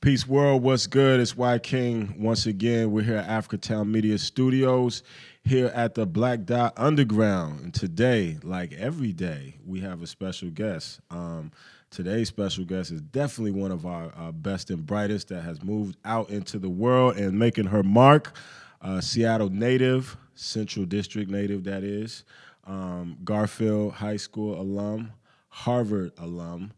Peace world, what's good? It's Wyking. Once again, we're here at Africatown Media Studios, here at the Black Dot Underground. And today, like every day, we have a special guest. Today's special guest is definitely one of our best and brightest that has moved out into the world and making her mark. Seattle native, Central District native, that is. Garfield High School alum, Harvard alum,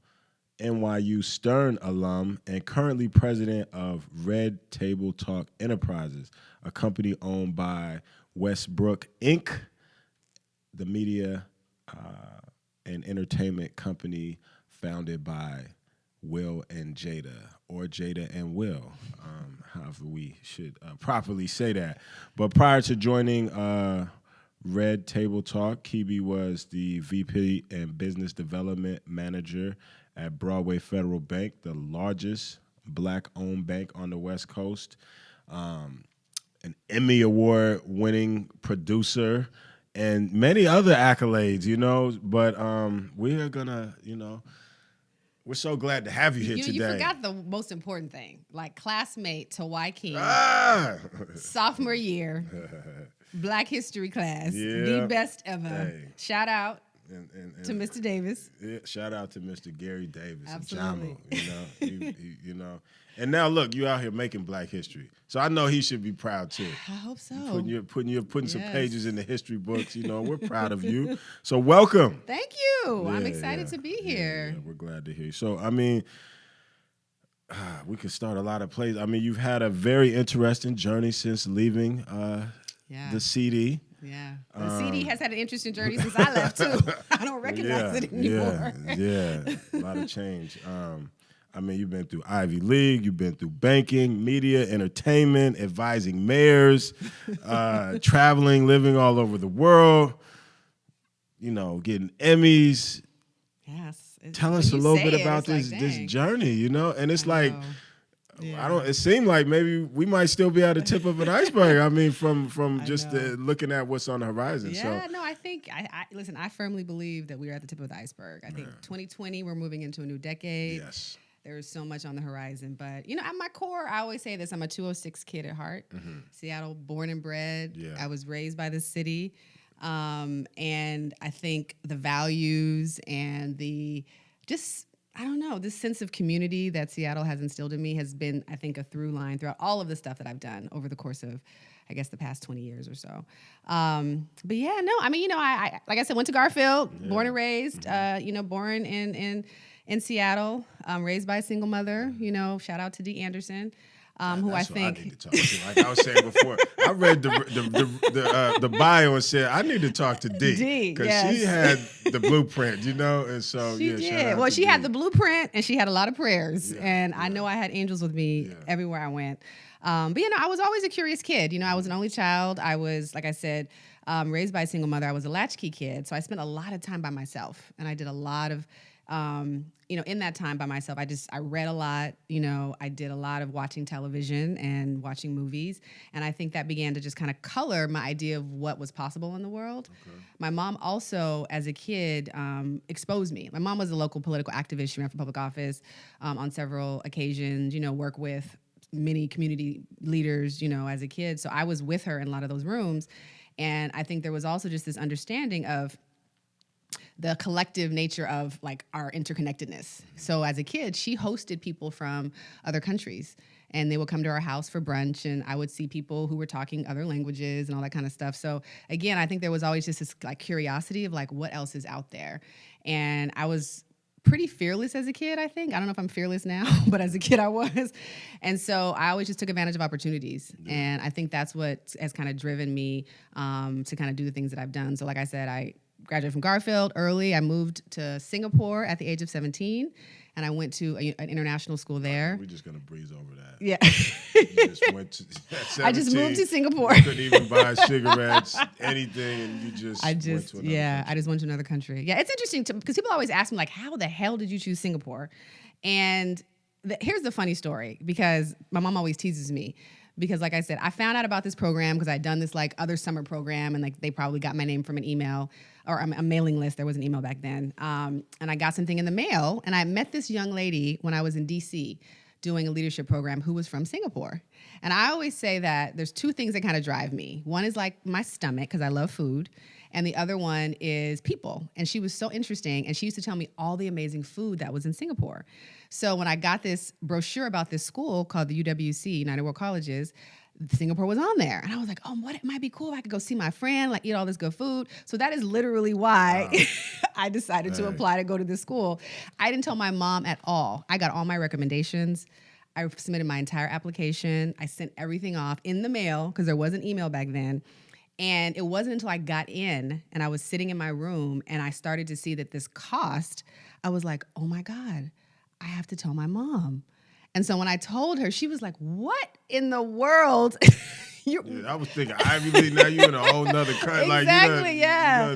NYU Stern alum, and currently president of Red Table Talk Enterprises, a company owned by Westbrook Inc., the media and entertainment company founded by Will and Jada, or Jada and Will, however we should properly say that. But prior to joining Red Table Talk, Kibi was the VP and Business Development Manager at Broadway Federal Bank, the largest black-owned bank on the West Coast, an Emmy Award-winning producer, and many other accolades, you know. But we are gonna, you know, we're so glad to have you here today. You forgot the most important thing, like classmate to Wyking, sophomore year, Black History class, the best ever. Hey. Shout out. And to Mr. Davis. Yeah, shout out to Mr. Gary Davis. Absolutely. And Jamo, you know. And now look, you out here making Black history. So I know he should be proud too. I hope so. Putting some pages in the history books, you know. We're proud of you. So welcome. Thank you. I'm excited to be here. Yeah, we're glad to hear you. So I mean, we could start a lot of places. I mean, you've had a very interesting journey since leaving the CD. Yeah. The CD has had an interesting journey since I left, too. I don't recognize it anymore. Yeah. A lot of change. I mean, you've been through Ivy League. You've been through banking, media, entertainment, advising mayors, traveling, living all over the world, you know, getting Emmys. Yes. Tell us a little bit about this journey, you know? And it's like... Yeah. It seemed like maybe we might still be at the tip of an iceberg. I mean, from just looking at what's on the horizon. Yeah, so. No, I think listen. I firmly believe that we are at the tip of the iceberg. I think 2020, we're moving into a new decade. Yes, there's so much on the horizon. But you know, at my core, I always say this: I'm a 206 kid at heart. Mm-hmm. Seattle, born and bred. Yeah. I was raised by the city, and I think the values and the I don't know, this sense of community that Seattle has instilled in me has been, I think, a through line throughout all of the stuff that I've done over the course of, I guess, the past 20 years or so. But yeah, no, I mean, you know, I like I said, went to Garfield, born and raised, you know, born in Seattle, raised by a single mother, you know, shout out to Kibi Anderson. Who I think I need to talk to. Like I was saying before, I read the bio and said I need to talk to D because she had the blueprint, you know, and so she did. Well, she had the blueprint and she had a lot of prayers, and I know I had angels with me everywhere I went. But you know, I was always a curious kid. You know, I was an only child. I was, like I said, raised by a single mother. I was a latchkey kid, so I spent a lot of time by myself, and I did a lot of. You know, in that time by myself, I read a lot, you know, I did a lot of watching television and watching movies. And I think that began to just kind of color my idea of what was possible in the world. Okay. My mom also, as a kid, exposed me. My mom was a local political activist. She ran for public office on several occasions, you know, worked with many community leaders, you know, as a kid. So I was with her in a lot of those rooms. And I think there was also just this understanding of the collective nature of like our interconnectedness. So as a kid, she hosted people from other countries and they would come to our house for brunch and I would see people who were talking other languages and all that kind of stuff. So again, I think there was always just this like curiosity of like what else is out there. And I was pretty fearless as a kid, I think. I don't know if I'm fearless now, but as a kid I was. And so I always just took advantage of opportunities. Yeah. And I think that's what has kind of driven me to kind of do the things that I've done. So like I said, I graduated from Garfield early. I moved to Singapore at the age of 17, and I went to an international school there. We're just going to breeze over that. Yeah. You just went to 17, I just moved to Singapore. You couldn't even buy cigarettes, anything, and you just went to another country. I just went to another country. Yeah, it's interesting because people always ask me, like, how the hell did you choose Singapore? And here's the funny story, because my mom always teases me. Because like I said, I found out about this program because I'd done this like other summer program and like they probably got my name from an email or a mailing list. There was an email back then. And I got something in the mail and I met this young lady when I was in DC doing a leadership program who was from Singapore. And I always say that there's two things that kind of drive me. One is like my stomach, because I love food. And the other one is people. And she was so interesting. And she used to tell me all the amazing food that was in Singapore. So when I got this brochure about this school called the UWC, United World Colleges, Singapore was on there. And I was like, oh, what? It might be cool if I could go see my friend, like eat all this good food. So that is literally why I decided to apply to go to this school. I didn't tell my mom at all. I got all my recommendations. I submitted my entire application. I sent everything off in the mail because there wasn't email back then. And it wasn't until I got in and I was sitting in my room and I started to see that this cost, I was like, oh my God, I have to tell my mom. And so when I told her, she was like, what in the world? I was thinking, Ivy League, now you're in a whole nother country. Exactly, yeah.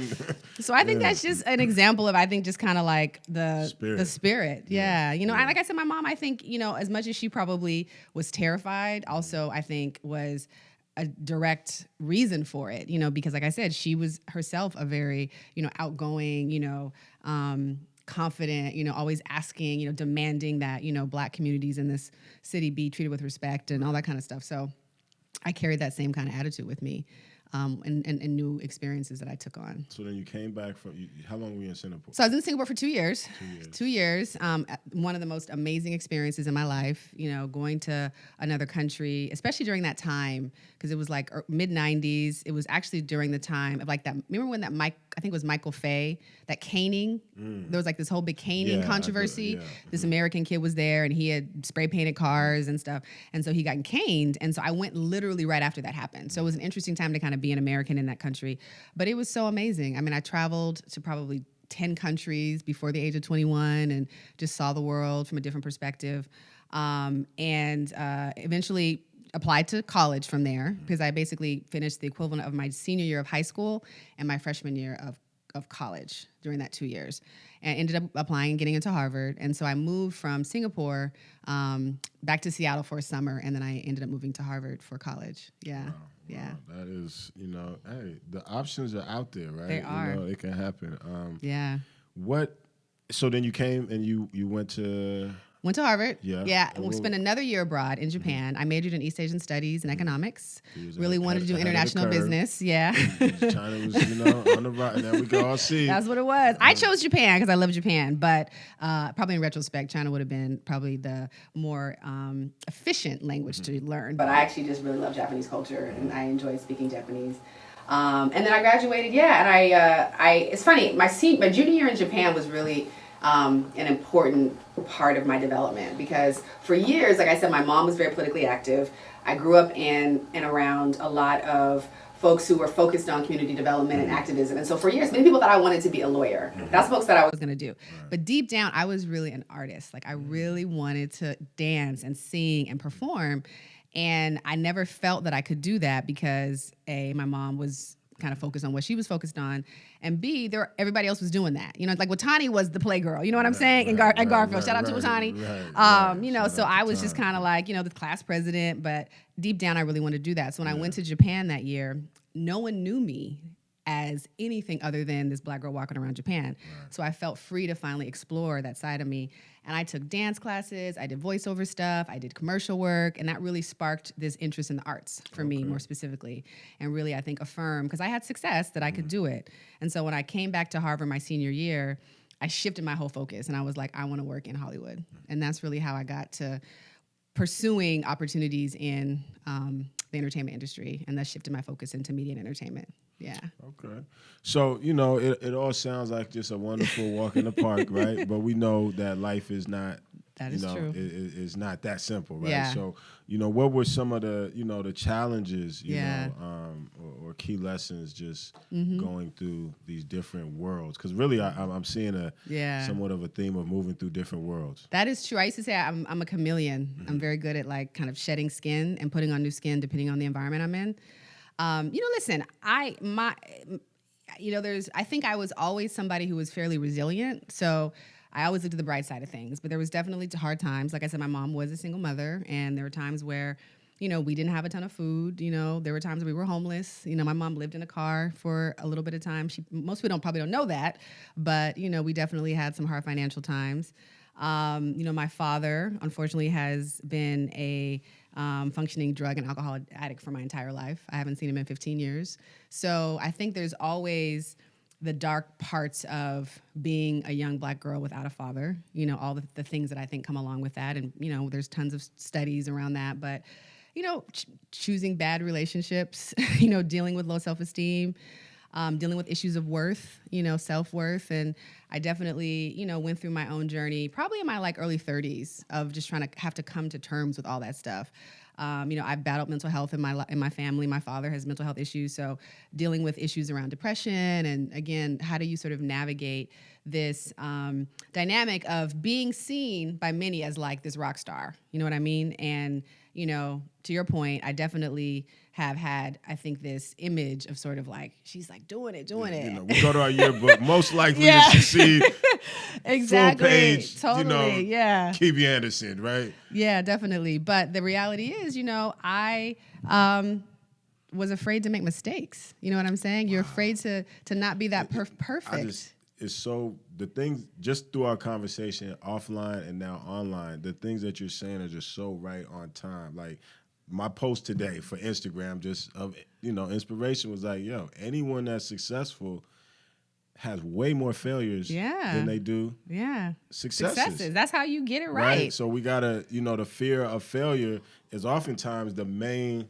So I think that's just an example of, I think, just kind of like the spirit. Yeah. You know, and like I said, my mom, I think, you know, as much as she probably was terrified, also I think was a direct reason for it, you know, because like I said, she was herself a very, you know, outgoing, you know, confident, you know, always asking, you know, demanding that, you know, Black communities in this city be treated with respect and all that kind of stuff. So I carried that same kind of attitude with me and new experiences that I took on. So then you came back from, how long were you in Singapore? So I was in Singapore for 2 years. 2 years. One of the most amazing experiences in my life, you know, going to another country, especially during that time, because it was like mid-90s. It was actually during the time of like that, remember when that I think it was Michael Fay, that caning, there was like this whole big caning controversy. This American kid was there and he had spray painted cars and stuff. And so he got caned. And so I went literally right after that happened. So it was an interesting time to kind of be an American in that country. But it was so amazing. I mean, I traveled to probably 10 countries before the age of 21 and just saw the world from a different perspective. Eventually applied to college from there because I basically finished the equivalent of my senior year of high school and my freshman year of college during that 2 years, and ended up applying and getting into Harvard. And so I moved from Singapore back to Seattle for a summer, and then I ended up moving to Harvard for college. Yeah. Wow. Yeah. Wow. That is, you know, hey, the options are out there, right? They are. You know, it can happen. So then you came and you went to... Went to Harvard. Yeah. Yeah. And we spent another year abroad in Japan. I majored in East Asian Studies and economics. Really wanted to do international business. Yeah. China was, you know, on the right. And there we go. I'll see. That's what it was. I chose Japan because I love Japan. But probably in retrospect, China would have been probably the more efficient language to learn. But I actually just really love Japanese culture and I enjoy speaking Japanese. And then I graduated. Yeah. And it's funny. My junior year in Japan was really an important part of my development because for years, like I said, my mom was very politically active. I grew up in and around a lot of folks who were focused on community development and activism. And so for years, many people thought I wanted to be a lawyer. That's folks that I was going to do. Right. But deep down, I was really an artist. Like I really wanted to dance and sing and perform. And I never felt that I could do that because A, my mom was kind of focused on what she was focused on, and B, everybody else was doing that. You know, like Watani was the playgirl. You know what I'm saying? And Garfield. Shout out to Watani. You know, so I was just kind of like, you know, the class president, but deep down, I really wanted to do that. So when I went to Japan that year, no one knew me as anything other than this Black girl walking around Japan. Right. So I felt free to finally explore that side of me. And I took dance classes, I did voiceover stuff, I did commercial work, and that really sparked this interest in the arts for me more specifically. And really, I think, affirmed, because I had success, that I could do it. And so when I came back to Harvard my senior year, I shifted my whole focus and I was like, I want to work in Hollywood. And that's really how I got to pursuing opportunities in the entertainment industry, and that shifted my focus into media and entertainment. Yeah. Okay. So, you know, it all sounds like just a wonderful walk in the park, right? But we know that life is not, true. It's not that simple, right? Yeah. So, you know, what were some of the, you know, the challenges, you know, or key lessons just going through these different worlds? Because really, I'm seeing somewhat of a theme of moving through different worlds. That is true. I used to say I'm a chameleon. I'm very good at like kind of shedding skin and putting on new skin depending on the environment I'm in. You know, listen, I think I was always somebody who was fairly resilient. So I always looked at the bright side of things, but there was definitely hard times. Like I said, my mom was a single mother, and there were times where, you know, we didn't have a ton of food. You know, there were times we were homeless. You know, my mom lived in a car for a little bit of time. Most people probably don't know that, but, you know, we definitely had some hard financial times. My father, unfortunately, has been a functioning drug and alcohol addict for my entire life. I haven't seen him in 15 years. So I think there's always the dark parts of being a young Black girl without a father, all the things that I think come along with that. And, there's tons of studies around that. But, choosing bad relationships, dealing with low self-esteem, dealing with issues of worth, self-worth. And I definitely, went through my own journey, probably in my early 30s of just trying to have to come to terms with all that stuff. I've battled mental health in my family. My father has mental health issues. So dealing with issues around depression. And again, how do you sort of navigate this dynamic of being seen by many as this rock star? You know what I mean? And, to your point, I definitely have had, I think, this image of sort of she's doing it. We go to our yearbook, most likely to succeed. Exactly. Full page, totally. Yeah. Kibi Anderson, right? Yeah, definitely. But the reality is, I was afraid to make mistakes. You know what I'm saying? You're afraid to not be that perfect. It's so, the things, just through our conversation offline and now online, the things that you're saying are just so right on time. My post today for Instagram, just of inspiration, was anyone that's successful has way more failures than they do successes. That's how you get it right. So we gotta, the fear of failure is oftentimes the main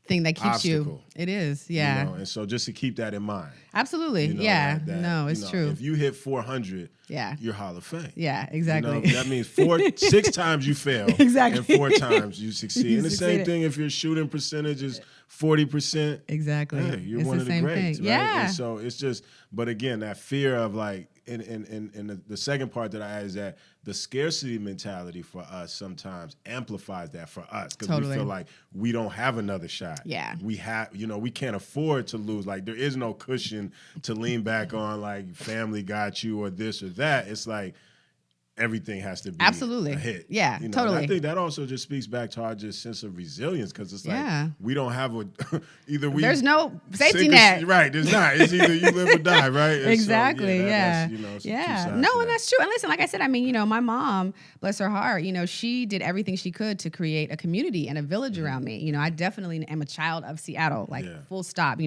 thing that keeps obstacle. You. It is, yeah. And so just to keep that in mind. Absolutely, yeah. It's true. If you hit 400, you're Hall of Fame. Yeah, exactly. That means 6 times you fail, exactly, and 4 times you succeed. And the same thing if your shooting percentage is 40%. Exactly. Hey, you're one of the greats, right? Yeah. And so it's just, but again, that fear of and the second part that I add is that the scarcity mentality for us sometimes amplifies that for us because we feel like we don't have another shot. Yeah. We have, we can't afford to lose. There is no cushion to lean back on family got you or this or that. It's everything has to be a hit. Yeah, totally. And I think that also just speaks back to our just sense of resilience because it's we don't have there's no safety net. Right, there's not. It's either you live or die, right? And exactly, so, yeah. No, and that's true. And listen, like I said, I mean, my mom, bless her heart, she did everything she could to create a community and a village around me. I definitely am a child of Seattle, full stop.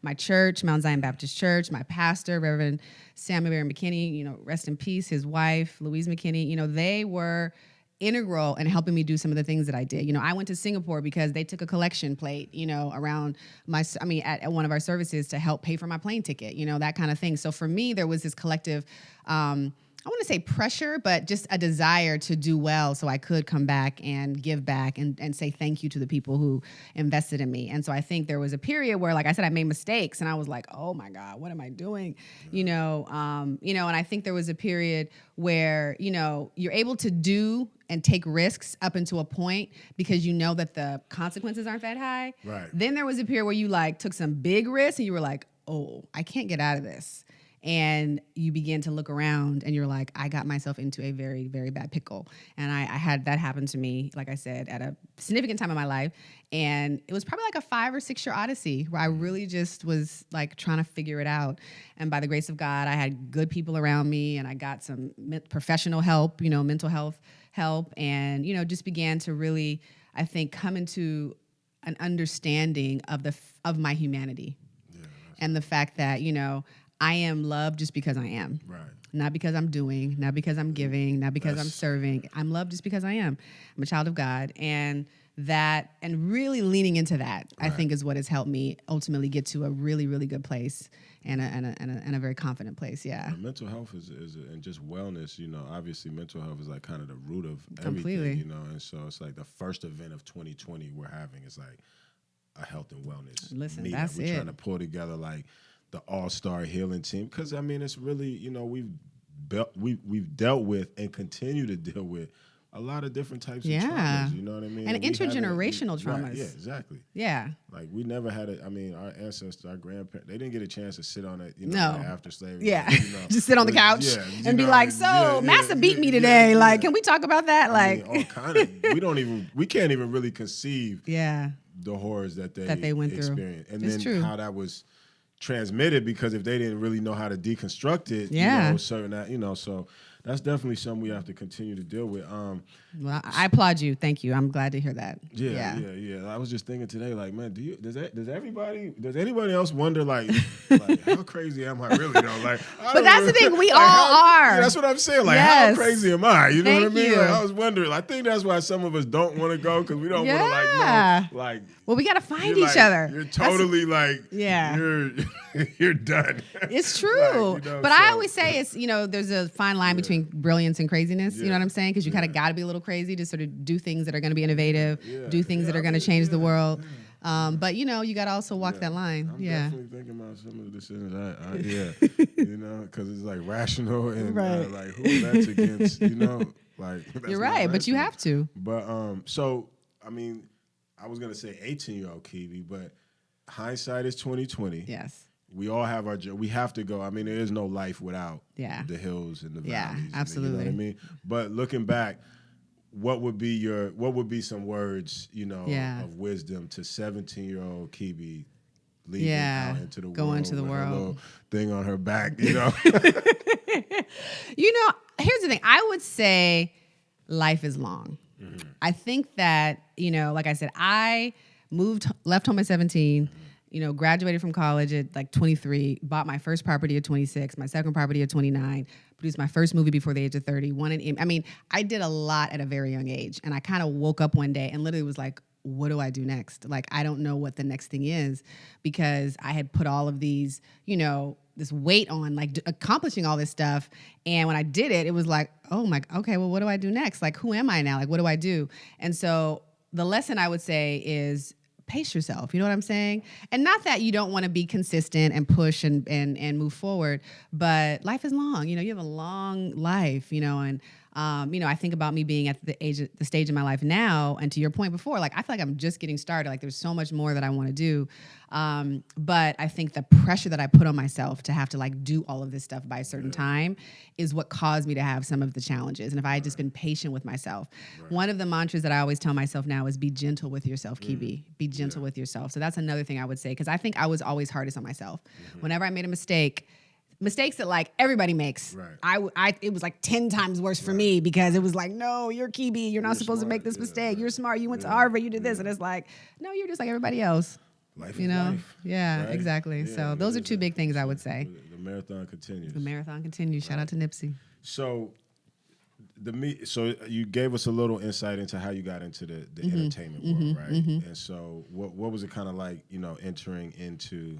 My church, Mount Zion Baptist Church, my pastor, Reverend Samuel Barry McKinney, rest in peace, his wife, Louise McKinney, they were integral in helping me do some of the things that I did. I went to Singapore because they took a collection plate, around at one of our services to help pay for my plane ticket, that kind of thing. So for me, there was this collective, I want to say pressure, but just a desire to do well so I could come back and give back and say thank you to the people who invested in me. And so I think there was a period where, like I said, I made mistakes and I was like, oh my God, what am I doing? And I think there was a period where, you're able to do and take risks up until a point because you know that the consequences aren't that high. Right. Then there was a period where you took some big risks and you were like, oh, I can't get out of this. And you begin to look around and you're like, I got myself into a very, very bad pickle. And I had that happen to me, like I said, at a significant time in my life. And it was probably a 5 or 6 year odyssey where I really just was trying to figure it out. And by the grace of God, I had good people around me and I got some professional help, mental health help, and, just began to really, I think, come into an understanding of my humanity and the fact that, I am loved just because I am. Right. Not because I'm doing, not because I'm giving, not because I'm serving. I'm loved just because I am. I'm a child of God. And really leaning into that, I think, is what has helped me ultimately get to a really, really good place and a very confident place. Yeah. Mental health is and just wellness, obviously mental health is kind of the root of Completely. everything, and so it's the first event of 2020 we're having is a health and wellness meetup. That's we're trying to pull together the all-star healing team because it's really we've dealt with and continue to deal with a lot of different types of traumas, you know what I mean? And intergenerational traumas. Right, yeah, exactly. Yeah. We never had it. Our ancestors, our grandparents, they didn't get a chance to sit on it, after slavery. Yeah. Just sit on the couch and be Master beat me today. Can we talk about that? All kind of, we can't even really conceive the horrors that they went through. And it's then true. how that was transmitted because if they didn't really know how to deconstruct it, so that's definitely something we have to continue to deal with. Well, I applaud you. Thank you. I'm glad to hear that. Yeah. I was just thinking today, like, man, does anybody else wonder, like how crazy am I really though? Like, but that's the thing, we all are. Yeah, that's what I'm saying. Like, how crazy am I? You know what I mean? Like, I was wondering. I think that's why some of us don't want to go because we don't want to know. Well, we got to find each other. You're totally you're done. It's true. But I always say it's, there's a fine line between brilliance and craziness. You know what I'm saying? Because you kind of got to be a little crazy to sort of do things that are going to be innovative, do things that are going to change the world. But you got to also walk that line. I'm definitely thinking about some of the decisions. Because it's like rational and like who that's against. That's you're right, but you have to. But so I mean, I was gonna say 18-year-old Kibi, but hindsight is 2020. Yes. We all have our job. We have to go. I mean, there is no life without the hills and the valleys. Yeah, absolutely. You know what I mean? But looking back, what would be some words, of wisdom to 17-year-old Kibi leaving out into the world? Go into the world. A little thing on her back, Here's the thing. I would say life is long. Mm-hmm. I think that, like I said, I left home at 17, graduated from college at like 23, bought my first property at 26, my second property at 29, produced my first movie before the age of 30. I did a lot at a very young age. And I kind of woke up one day and literally was like, what do I do next? Like, I don't know what the next thing is because I had put all of these, this weight on like accomplishing all this stuff. And when I did it, it was like, oh my, okay, well, what do I do next? Like, who am I now? Like, what do I do? And so the lesson I would say is pace yourself. You know what I'm saying? And not that you don't want to be consistent and push and move forward, but life is long. You have a long life, and I think about me being at the stage in my life now, and to your point before, like, I feel like I'm just getting started. Like, there's so much more that I want to do. But I think the pressure that I put on myself to have to like do all of this stuff by a certain time is what caused me to have some of the challenges. And if I had just been patient with myself, one of the mantras that I always tell myself now is be gentle with yourself, Kibi. Be gentle with yourself. So that's another thing I would say, because I think I was always hardest on myself. Whenever I made a mistakes that like everybody makes. Right. It was like 10 times worse for me because it was like, no, you're Kibi. You're not supposed to make this mistake. You're smart. You went to Harvard. You did this. And it's like, no, you're just like everybody else. Life is life. Yeah, right? Exactly. Yeah, so those are two big things I would say. The marathon continues. The marathon continues. Shout out to Nipsey. So you gave us a little insight into how you got into the entertainment world, right? And so what was it kind of like, entering into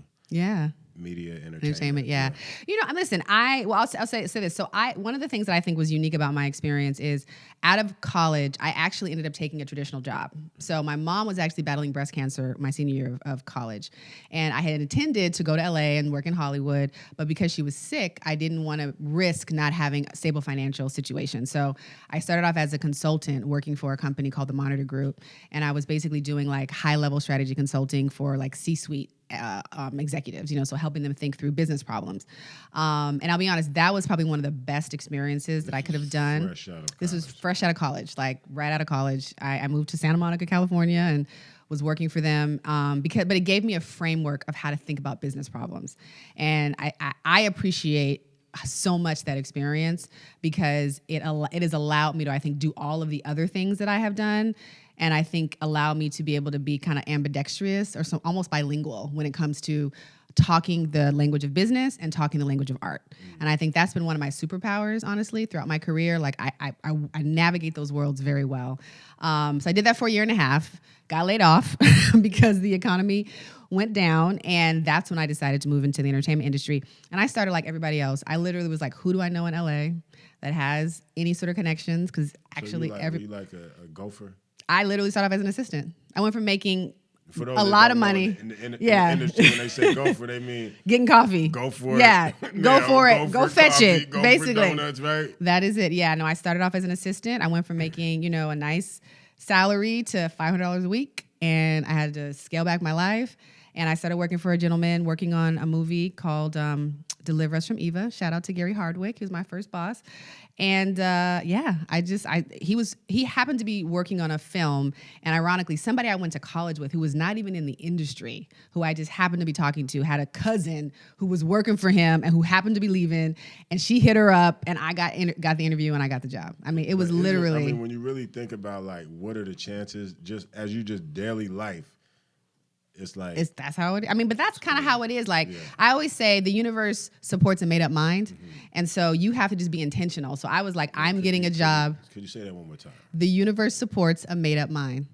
media entertainment? Yeah. Listen, I'll say this. So one of the things that I think was unique about my experience is out of college, I actually ended up taking a traditional job. So my mom was actually battling breast cancer my senior year of college. And I had intended to go to LA and work in Hollywood, but because she was sick, I didn't want to risk not having a stable financial situation. So I started off as a consultant working for a company called the Monitor Group. And I was basically doing like high-level strategy consulting for like C-suite executives, so helping them think through business problems. And I'll be honest, that was probably one of the best experiences that I could have done. This was fresh out of college, like right out of college. I moved to Santa Monica, California, and was working for them but it gave me a framework of how to think about business problems. And I appreciate so much that experience because it has allowed me to, I think, do all of the other things that I have done. And I think allow me to be able to be kind of ambidextrous or almost bilingual when it comes to talking the language of business and talking the language of art. And I think that's been one of my superpowers, honestly, throughout my career. Like I navigate those worlds very well. So I did that for a year and a half, got laid off because the economy went down. And that's when I decided to move into the entertainment industry. And I started like everybody else. I literally was like, who do I know in LA that has any sort of connections? Because actually were you like a gopher? I literally started off as an assistant. I went from making a lot of money. In the industry, when they say gopher, they mean getting coffee. Go for it. Yeah, go for it. Go fetch it. Go basically, for donuts, right? That is it. Yeah. No, I started off as an assistant. I went from making a nice salary to $500 a week, and I had to scale back my life. And I started working for a gentleman working on a movie called Deliver Us from Eva. Shout out to Gary Hardwick, who's my first boss. And he happened to be working on a film, and ironically, somebody I went to college with who was not even in the industry, who I just happened to be talking to, had a cousin who was working for him and who happened to be leaving, and she hit her up, and I got the interview, and I got the job. I mean, it was literally. I mean, when you really think about like what are the chances, just as you just daily life. It's like that's how it. I mean, but that's kind of how it is. Like I always say, the universe supports a made up mind, and so you have to just be intentional. So I was like, I'm getting a job. Could you say that one more time? The universe supports a made up mind,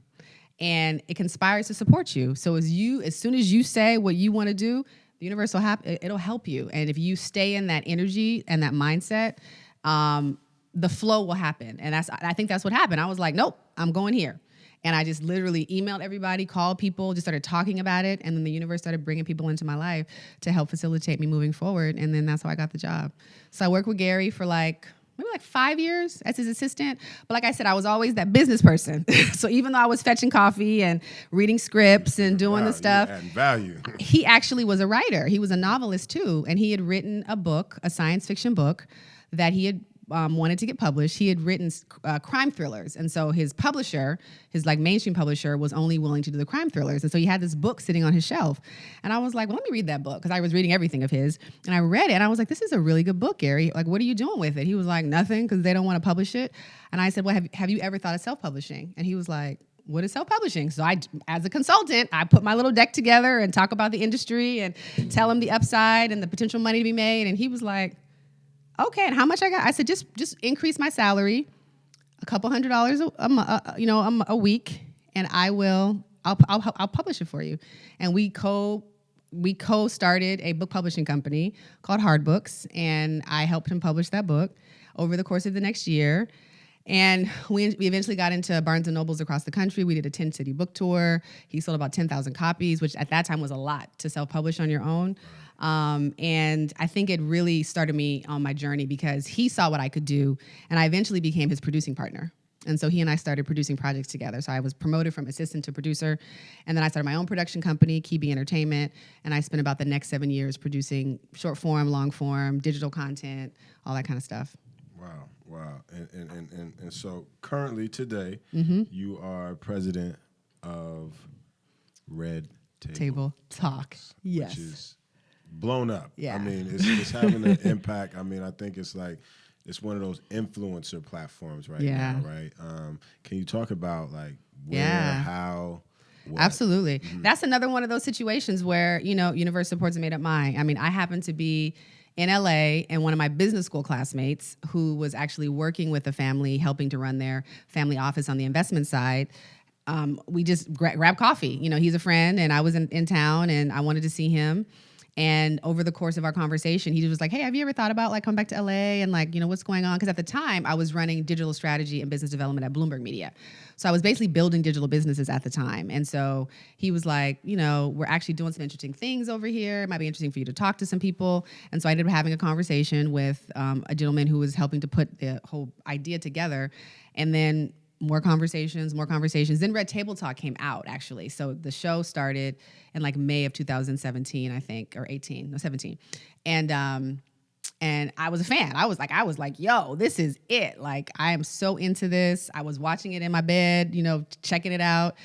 and it conspires to support you. So as soon as you say what you want to do, the universe will it'll help you. And if you stay in that energy and that mindset, the flow will happen. And I think that's what happened. I was like, nope, I'm going here. And I just literally emailed everybody, called people, just started talking about it. And then the universe started bringing people into my life to help facilitate me moving forward. And then that's how I got the job. So I worked with Gary for maybe 5 years as his assistant. But like I said, I was always that business person. So even though I was fetching coffee and reading scripts and doing the stuff, adding value. He actually was a writer. He was a novelist too. And he had written a book, a science fiction book that he had wanted to get published. He had written crime thrillers. And so his publisher, his mainstream publisher, was only willing to do the crime thrillers. And so he had this book sitting on his shelf. And I was like, well, let me read that book, because I was reading everything of his. And I read it, and I was like, this is a really good book, Gary. Like, what are you doing with it? He was like, nothing, because they don't want to publish it. And I said, well, have you ever thought of self-publishing? And he was like, what is self-publishing? So as a consultant, I put my little deck together and talk about the industry and tell him the upside and the potential money to be made. And he was like, okay, and how much I got? I said, just increase my salary, a couple $100 a week, and I'll publish it for you. And we co-started a book publishing company called Hard Books, and I helped him publish that book over the course of the next year. And we eventually got into Barnes & Nobles across the country. We did a 10-city book tour. He sold about 10,000 copies, which at that time was a lot to self-publish on your own. And I think it really started me on my journey because he saw what I could do, and I eventually became his producing partner. And so he and I started producing projects together. So I was promoted from assistant to producer, and then I started my own production company, Kibi Entertainment, and I spent about the next 7 years producing short form, long form, digital content, all that kind of stuff. Wow. And so currently today, you are president of Red Table Talk. Yes. Which is blown up. Yeah. I mean, it's having an impact. I mean, I think it's one of those influencer platforms now, right? Can you talk about where, how, what? Absolutely. That's another one of those situations where, universe supports a made up mind. I mean, I happen to be in LA, and one of my business school classmates who was actually working with a family, helping to run their family office on the investment side, we just grabbed coffee. He's a friend, and I was in town, and I wanted to see him. And over the course of our conversation, he was like, hey, have you ever thought about coming back to LA and what's going on? Because at the time I was running digital strategy and business development at Bloomberg Media. So I was basically building digital businesses at the time. And so he was like, we're actually doing some interesting things over here. It might be interesting for you to talk to some people. And so I ended up having a conversation with a gentleman who was helping to put the whole idea together. And then more conversations. Then Red Table Talk came out, actually. So the show started in May of 2017, I think, or 17. And I was a fan. I was like, yo, this is it. I am so into this. I was watching it in my bed, checking it out.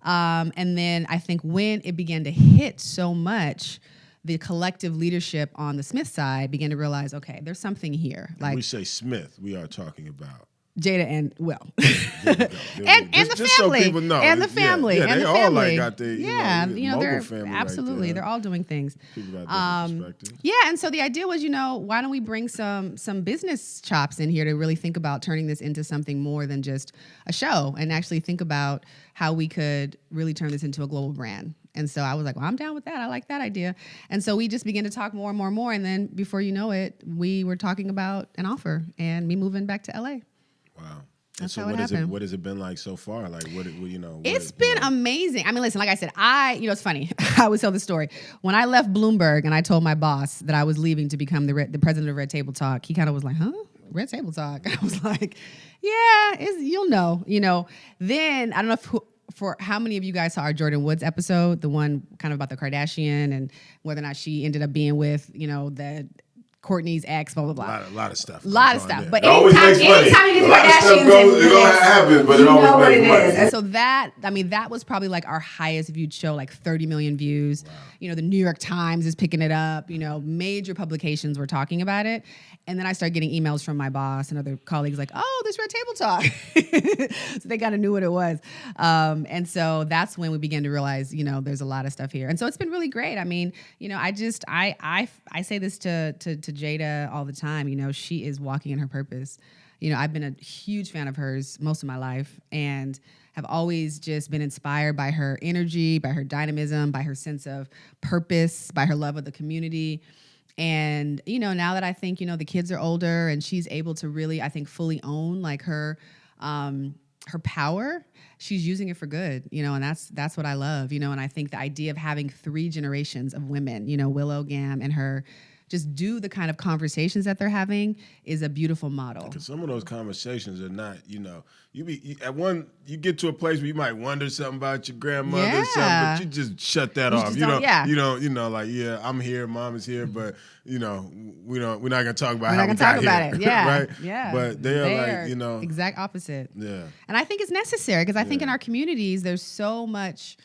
And then I think when it began to hit so much, the collective leadership on the Smith side began to realize, okay, there's something here. When we say Smith, we are talking about Jada and Will, and the family, so people know. And the family, and they the all family. Got their they're family absolutely, they're all doing things. People got different perspectives. Yeah, and so the idea was, why don't we bring some business chops in here to really think about turning this into something more than just a show, and actually think about how we could really turn this into a global brand. And so I was like, well, I'm down with that. I like that idea. And so we just began to talk more and more and more. And then before you know it, we were talking about an offer and me moving back to LA. Wow. That's so how it happened. What has it been like so far? It's been amazing. I mean, listen, like I said, it's funny. I always tell the story. When I left Bloomberg and I told my boss that I was leaving to become the president of Red Table Talk, he kind of was like, huh? Red Table Talk? I was like, yeah, you'll know. Then, I don't know for how many of you guys saw our Jordan Woods episode, the one kind of about the Kardashian and whether or not she ended up being with, the Courtney's ex, blah, blah, blah. A lot of stuff. But anytime you get Kardashians it's gonna happen, but it always makes money. And so that was probably like our highest viewed show, like 30 million views. Wow. The New York Times is picking it up. Major publications were talking about it. And then I started getting emails from my boss and other colleagues like, oh, this Red Table Talk. So they kind of knew what it was. And so that's when we began to realize, there's a lot of stuff here. And so it's been really great. I mean, I say this to Jada all the time. She is walking in her purpose. I've been a huge fan of hers most of my life and have always just been inspired by her energy, by her dynamism, by her sense of purpose, by her love of the community. And, now that I think, the kids are older and she's able to really, I think, fully own like her power, she's using it for good, and that's what I love, and I think the idea of having 3 generations of women, Willow, Gam, and her, just do the kind of conversations that they're having is a beautiful model. Because some of those conversations are not, you get to a place where you might wonder something about your grandmother or something, but you just shut that off. You don't, I'm here, mom is here, but we're not gonna talk about how we got here. Yeah, right? Yeah, but they're like, exact opposite. Yeah, and I think it's necessary because I think in our communities there's so much.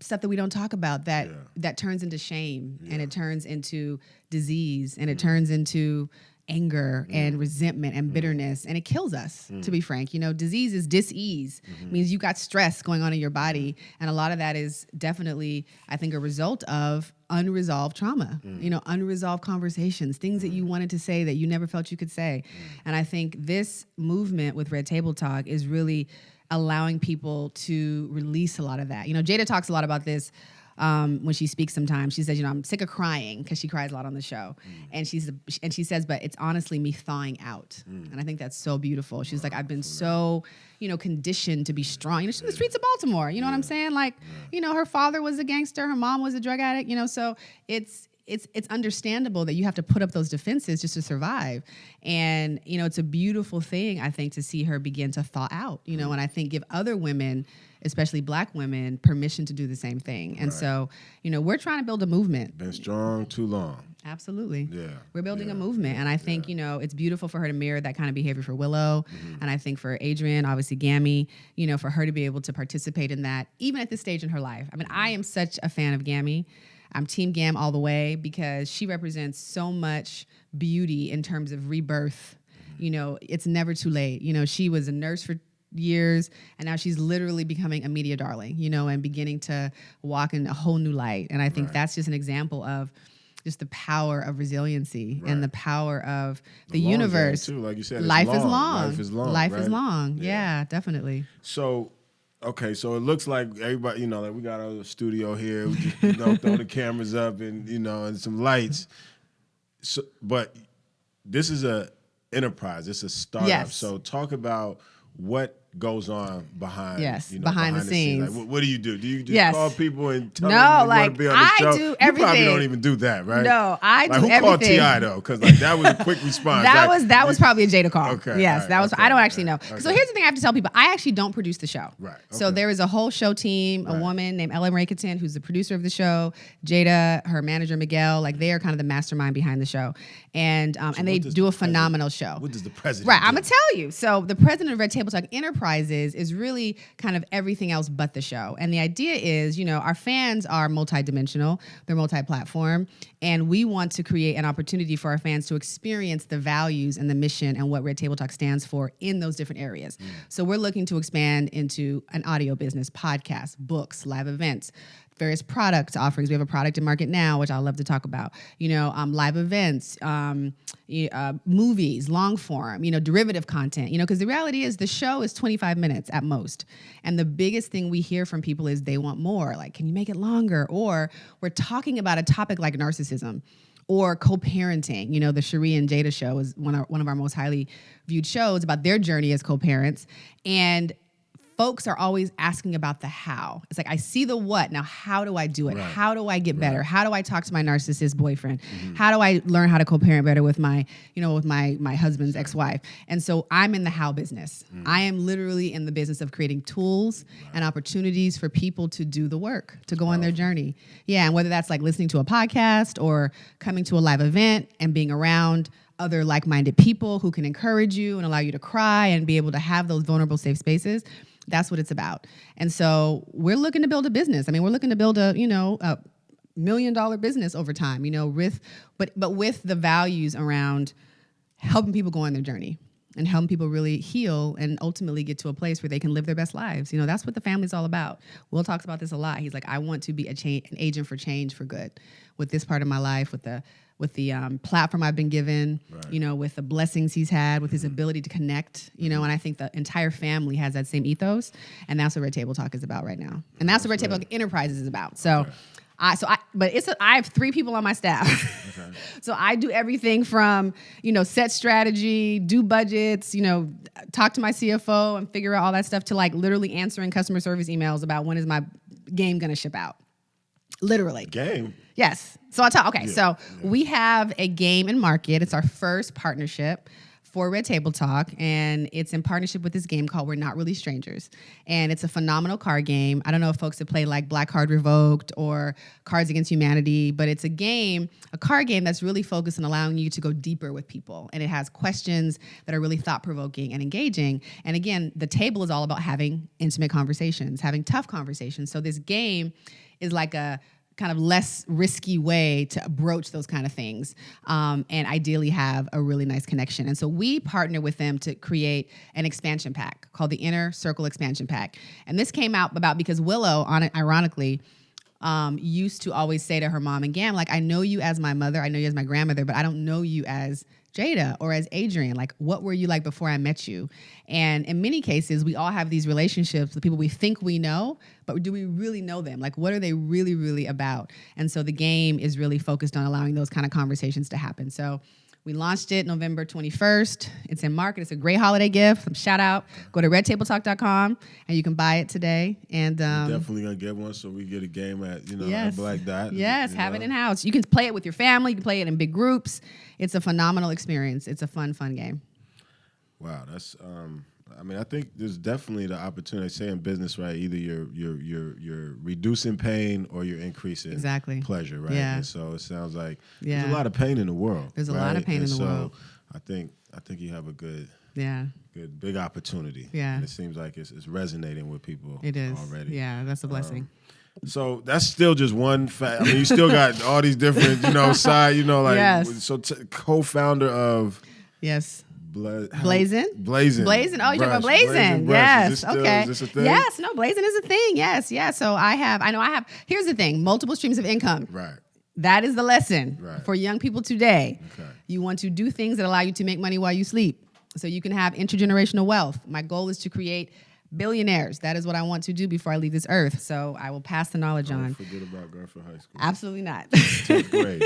Stuff that we don't talk about that turns into shame and it turns into disease and it turns into anger and resentment and bitterness and it kills us, to be frank. Disease is dis-ease. Means you got stress going on in your body and a lot of that is definitely, I think, a result of unresolved trauma, unresolved conversations, things that you wanted to say that you never felt you could say. And I think this movement with Red Table Talk is really allowing people to release a lot of that. Jada talks a lot about this when she speaks sometimes. She says, I'm sick of crying because she cries a lot on the show. And she says, but it's honestly me thawing out. And I think that's so beautiful. She's like, I've been so, conditioned to be strong. She's in the streets of Baltimore. You know what I'm saying? Like, her father was a gangster. Her mom was a drug addict, so it's understandable that you have to put up those defenses just to survive. And, it's a beautiful thing, I think, to see her begin to thaw out, and I think give other women, especially Black women, permission to do the same thing. And so, we're trying to build a movement. Been strong too long. Absolutely. Yeah. We're building a movement. And I think, it's beautiful for her to mirror that kind of behavior for Willow. And I think for Adrian, obviously Gammy, for her to be able to participate in that, even at this stage in her life. I mean, I am such a fan of Gammy. I'm Team Gam all the way because she represents so much beauty in terms of rebirth. It's never too late. She was a nurse for years and now she's literally becoming a media darling, and beginning to walk in a whole new light. And I think that's just an example of just the power of resiliency and the power of the universe. Too, like you said, life is long. Life is long. Life is long. Yeah, definitely. So, okay, so it looks like everybody, like we got a studio here. We just, throw the cameras up and, and some lights. So, but this is a enterprise. It's a startup. Yes. So talk about what goes on behind behind the scenes. Like, what do you do? Do you just call people and tell them you want to be on the show? I do everything. You probably don't even do that, right? No, I do everything. Who called T.I. though? Because that was a quick response. that was probably a Jada call. Okay. Yes, right, that was. okay, I don't actually know. Okay. So here's the thing: I have to tell people: I actually don't produce the show. Right. Okay. So there is a whole show team, a woman named Ellen Rakitin, who's the producer of the show. Jada, her manager Miguel, like they are kind of the mastermind behind the show, and they do a phenomenal show. What does the president? Right, do? I'm gonna tell you. So the president of Red Table Talk Enterprises is really kind of everything else but the show. And the idea is, our fans are multidimensional, they're multi-platform, and we want to create an opportunity for our fans to experience the values and the mission and what Red Table Talk stands for in those different areas. So we're looking to expand into an audio business, podcasts, books, live events, various product offerings. We have a product in market now, which I'd love to talk about. Live events, movies, long form, derivative content. Because the reality is the show is 25 minutes at most. And the biggest thing we hear from people is they want more. Like, can you make it longer? Or we're talking about a topic like narcissism or co-parenting. The Cherie and Jada show is one of our most highly viewed shows about their journey as co-parents. And folks are always asking about the how. It's like, I see the what. Now, how do I do it? Right. How do I get better? How do I talk to my narcissist boyfriend? How do I learn how to co-parent better with my husband's ex-wife? And so I'm in the how business. I am literally in the business of creating tools and opportunities for people to do the work, to go on their journey. Yeah, and whether that's like listening to a podcast or coming to a live event and being around other like-minded people who can encourage you and allow you to cry and be able to have those vulnerable, safe spaces. That's what it's about. And so we're looking to build a business. I mean, we're looking to build a $1 million business over time, but with the values around helping people go on their journey and helping people really heal and ultimately get to a place where they can live their best lives. That's what the family's all about. Will talks about this a lot. He's like, I want to be an agent for change for good with this part of my life, with the platform I've been given, right. With the blessings he's had, with his ability to connect, and I think the entire family has that same ethos, and that's what Red Table Talk is about right now. And that's what Red Table Enterprises is about. So, okay. I have 3 people on my staff. Okay. So I do everything from, set strategy, do budgets, talk to my CFO and figure out all that stuff to like literally answering customer service emails about when is my game going to ship out. Literally. Game? Yes. So we have a game in market. It's our first partnership for Red Table Talk, and it's in partnership with this game called We're Not Really Strangers. And it's a phenomenal card game. I don't know if folks have played like Black Card Revoked or Cards Against Humanity, but it's a card game that's really focused on allowing you to go deeper with people. And it has questions that are really thought-provoking and engaging. And again, the table is all about having intimate conversations, having tough conversations. So this game is like a kind of less risky way to broach those kind of things, and ideally have a really nice connection. And so we partner with them to create an expansion pack called the Inner Circle Expansion Pack. And this came out about because Willow, ironically, used to always say to her mom and Gam, like, I know you as my mother, I know you as my grandmother, but I don't know you as Jada or as Adrian. Like, what were you like before I met you? And in many cases, we all have these relationships with people we think we know, but do we really know them? Like, what are they really, really about? And so the game is really focused on allowing those kind of conversations to happen. So we launched it November 21st. It's in market. It's a great holiday gift. Some shout out. Go to redtabletalk.com and you can buy it today. And definitely gonna get one so we get a game at at Black Dot. Yes, have it in house. You can play it with your family. You can play it in big groups. It's a phenomenal experience. It's a fun game. Wow, that's I think there's definitely the opportunity. Say in business, right? Either you're reducing pain or you're increasing pleasure, right? Yeah. And so it sounds like there's a lot of pain in the world. There's a lot of pain in the world. I think you have a good big opportunity. Yeah. And it seems like it's resonating with people. It is already. Yeah, that's a blessing. So that's still just one fact. I mean, you still got all these different, side, yes. So co-founder of Blazin'? Blazin'. Oh, you're talking about Blazin'. Yes. Okay. Is this a thing? Yes. No, Blazin' is a thing. Yes. Yeah. So I have, here's the thing, multiple streams of income. Right. That is the lesson for young people today. Okay. You want to do things that allow you to make money while you sleep so you can have intergenerational wealth. My goal is to create billionaires. That is what I want to do before I leave this earth. So I will pass the knowledge on. Don't forget about Garfield High School. Absolutely not. 10th grade,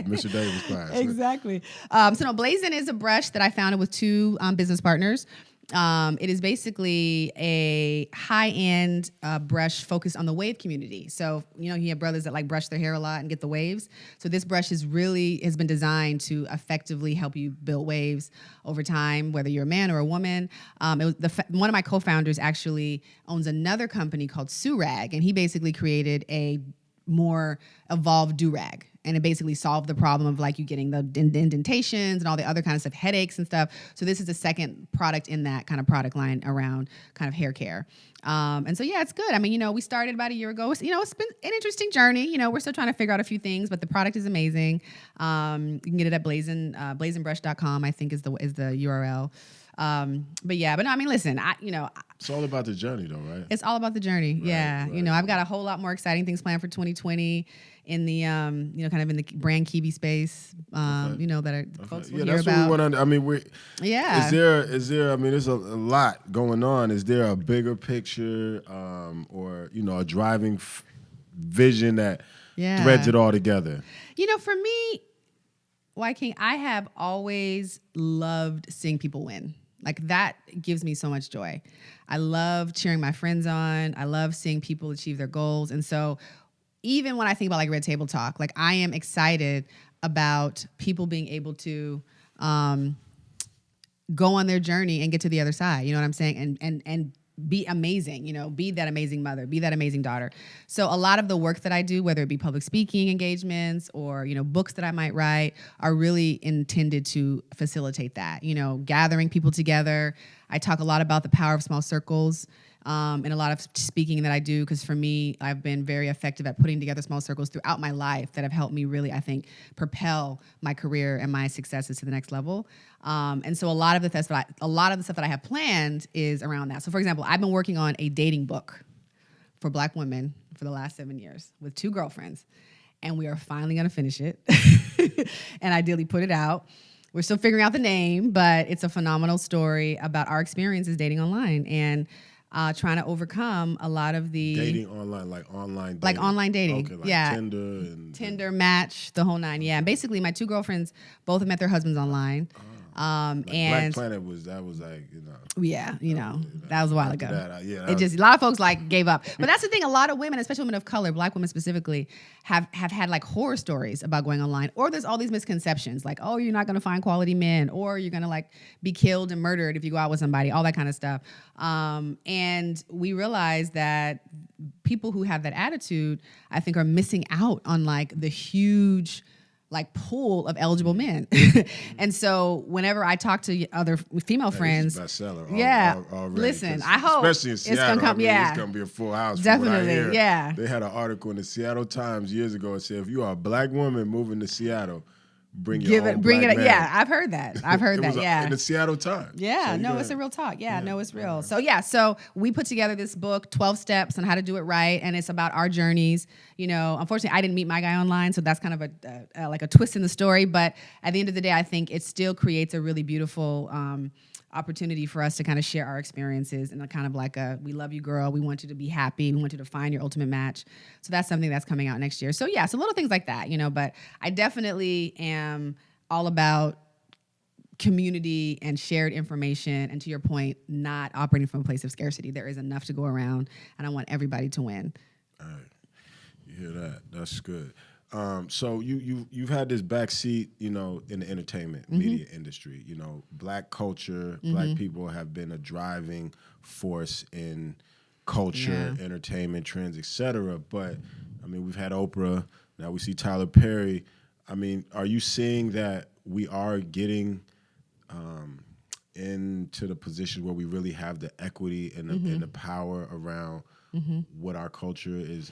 Mr. Davis class. Exactly. Blazin' is a brush that I founded with 2 business partners. It is basically a high-end brush focused on the wave community. So, you have brothers that like brush their hair a lot and get the waves. So this brush has been designed to effectively help you build waves over time, whether you're a man or a woman. One of my co-founders actually owns another company called Surag, and he basically created a more evolved do-rag. And it basically solved the problem of like you getting the indentations and all the other kind of stuff, headaches and stuff. So this is the second product in that kind of product line around kind of hair care. And so, it's good. I mean, we started about a year ago. It's been an interesting journey. We're still trying to figure out a few things, but the product is amazing. You can get it at blazinbrush.com, I think is the URL. Listen, it's all about the journey though, right? It's all about the journey. Right. I've got a whole lot more exciting things planned for 2020 in the, kind of in the brand Kibi space, that folks will hear about. What we want to, is there, there's a lot going on. Is there a bigger picture, or, a driving vision that threads it all together? For me, Wyking, I have always loved seeing people win. Like that gives me so much joy. I love cheering my friends on. I love seeing people achieve their goals. And so even when I think about like Red Table Talk, like I am excited about people being able to go on their journey and get to the other side. You know what I'm saying? And be amazing, you know, be that amazing mother, be that amazing daughter. So a lot of the work that I do, whether it be public speaking engagements or, you know, books that I might write, are really intended to facilitate that, you know, gathering people together. I talk a lot about the power of small circles in a lot of speaking that I do, because for me, I've been very effective at putting together small circles throughout my life that have helped me really, I think, propel my career and my successes to the next level. And so a lot of the stuff that I have planned is around that. So for example, I've been working on a dating book for Black women for the last 7 years with 2 girlfriends, and we are finally going to finish it and ideally put it out. We're still figuring out the name, but it's a phenomenal story about our experiences dating online and trying to overcome a lot of the dating online, like online dating. Like online dating. Okay, like yeah. Tinder, Match, the whole 9. Yeah. And basically my 2 girlfriends both have met their husbands online. Like And Black Planet was like, you know. Yeah, you know, that was a while ago. A lot of folks like gave up. But that's the thing, a lot of women, especially women of color, Black women specifically, have had like horror stories about going online. Or there's all these misconceptions like, oh, you're not gonna find quality men, or you're gonna like be killed and murdered if you go out with somebody, all that kind of stuff. And we realize that people who have that attitude, I think, are missing out on like the huge like pool of eligible men. And so whenever I talk to other female friends, bestseller. Already, listen, I hope especially in Seattle, it's gonna come. it's gonna be a full house. Definitely, yeah. They had an article in the Seattle Times years ago that said, if you are a Black woman moving to Seattle, bring your own black man. Yeah, I've heard that. Yeah. In the Seattle Times. Yeah, so no, it's a real talk. Yeah, no, it's real. So we put together this book, 12 Steps on How to Do It Right, and it's about our journeys. You know, unfortunately, I didn't meet my guy online, so that's kind of like a twist in the story. But at the end of the day, I think it still creates a really beautiful opportunity for us to kind of share our experiences and kind of like we love you, girl. We want you to be happy. We want you to find your ultimate match. So that's something that's coming out next year. So yeah, so little things like that, you know, but I definitely am all about community and shared information. And to your point, not operating from a place of scarcity. There is enough to go around, and I want everybody to win. All right. You hear that? That's good. So you've had this backseat, you know, in the entertainment media industry. You know, Black culture, Black people have been a driving force in culture, entertainment, trends, etc. But I mean, we've had Oprah. Now we see Tyler Perry. I mean, are you seeing that we are getting into the position where we really have the equity and the power around what our culture is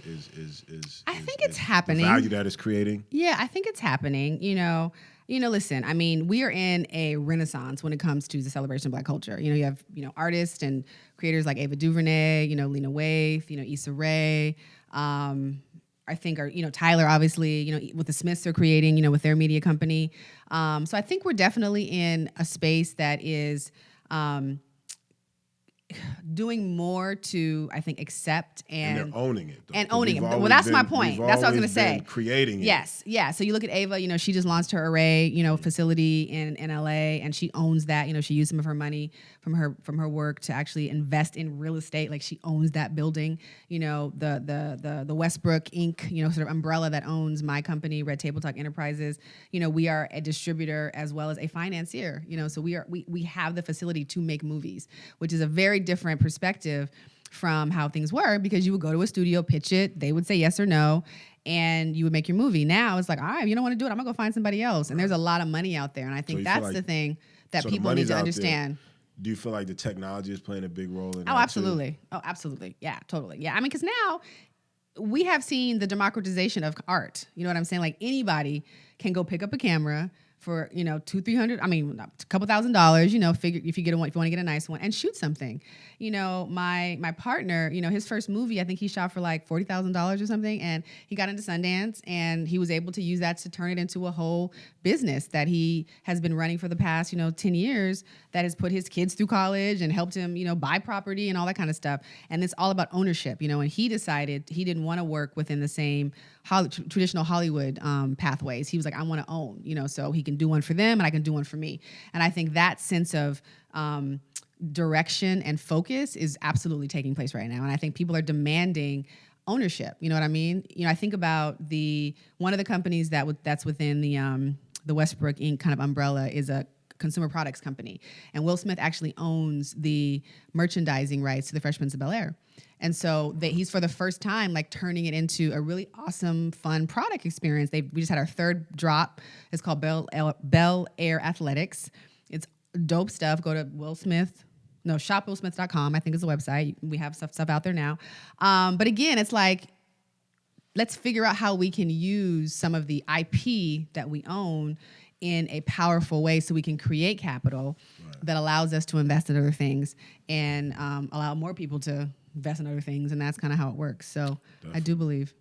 I think it's happening. The value that it's creating. Yeah, I think it's happening. You know, listen, I mean, we are in a renaissance when it comes to the celebration of Black culture. You know, you have, you know, artists and creators like Ava DuVernay, you know, Lena Waithe, you know, Issa Rae, I think are, you know, Tyler, obviously, you know, what the Smiths are creating, you know, with their media company. So I think we're definitely in a space that is doing more to, I think, accept and they're owning it. And owning it. Well, that's my point. That's what I was going to say. Creating it. Yes. Yeah. So you look at Ava, you know, she just launched her Array, you know, facility in LA, and she owns that. You know, she used some of her money from her work to actually invest in real estate. Like, she owns that building. You know, the Westbrook Inc., you know, sort of umbrella that owns my company, Red Table Talk Enterprises. You know, we are a distributor as well as a financier. You know, so we have the facility to make movies, which is a very different perspective from how things were, because you would go to a studio, pitch it, they would say yes or no, and you would make your movie. Now it's like, all right, you don't want to do it, I'm gonna go find somebody else. And there's a lot of money out there, and I think that's the thing that people need to understand. Do you feel like the technology is playing a big role in that? Oh, absolutely. Too? Oh, absolutely. Yeah, totally. Yeah, I mean, because now we have seen the democratization of art. You know what I'm saying? Like, anybody can go pick up a camera for, you know, $200-300, I mean, a couple $1,000s, you know, figure if you want to get a nice one, and shoot something. You know, my partner, you know, his first movie, I think he shot for like $40,000 or something, and he got into Sundance, and he was able to use that to turn it into a whole business that he has been running for the past, you know, 10 years, that has put his kids through college and helped him, you know, buy property and all that kind of stuff. And it's all about ownership, you know, and he decided he didn't want to work within the same traditional Hollywood pathways. He was like, I want to own, you know, so he can can do one for them and I can do one for me. And I think that sense of direction and focus is absolutely taking place right now. And I think people are demanding ownership. You know what I mean? You know, I think about one of the companies that's within the Westbrook Inc. kind of umbrella is a consumer products company. And Will Smith actually owns the merchandising rights to the Fresh Prince of Bel-Air. And so he's for the first time like turning it into a really awesome, fun product experience. We just had our third drop. It's called Bel-Air Athletics. It's dope stuff. Go to shopwillsmith.com, I think is the website. We have stuff out there now. But again, it's like, let's figure out how we can use some of the IP that we own in a powerful way so we can create capital that allows us to invest in other things and allow more people to invest in other things. And that's kind of how it works. So definitely. I do believe.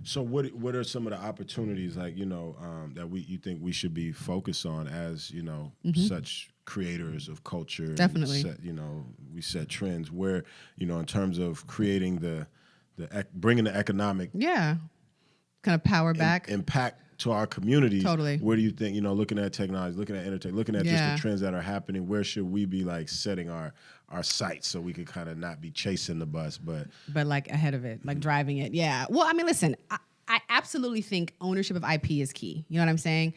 So what are some of the opportunities like, you know, that you think we should be focused on as, you know, such creators of culture? Definitely. We set trends where, you know, in terms of creating bringing the economic kind of power back impact to our communities. Totally. Where do you think, you know, looking at technology, looking at entertainment, looking at just the trends that are happening, where should we be like setting our sights so we could kind of not be chasing the bus, but like ahead of it, like driving it? Yeah. Well, I mean, listen, I absolutely think ownership of IP is key. You know what I'm saying?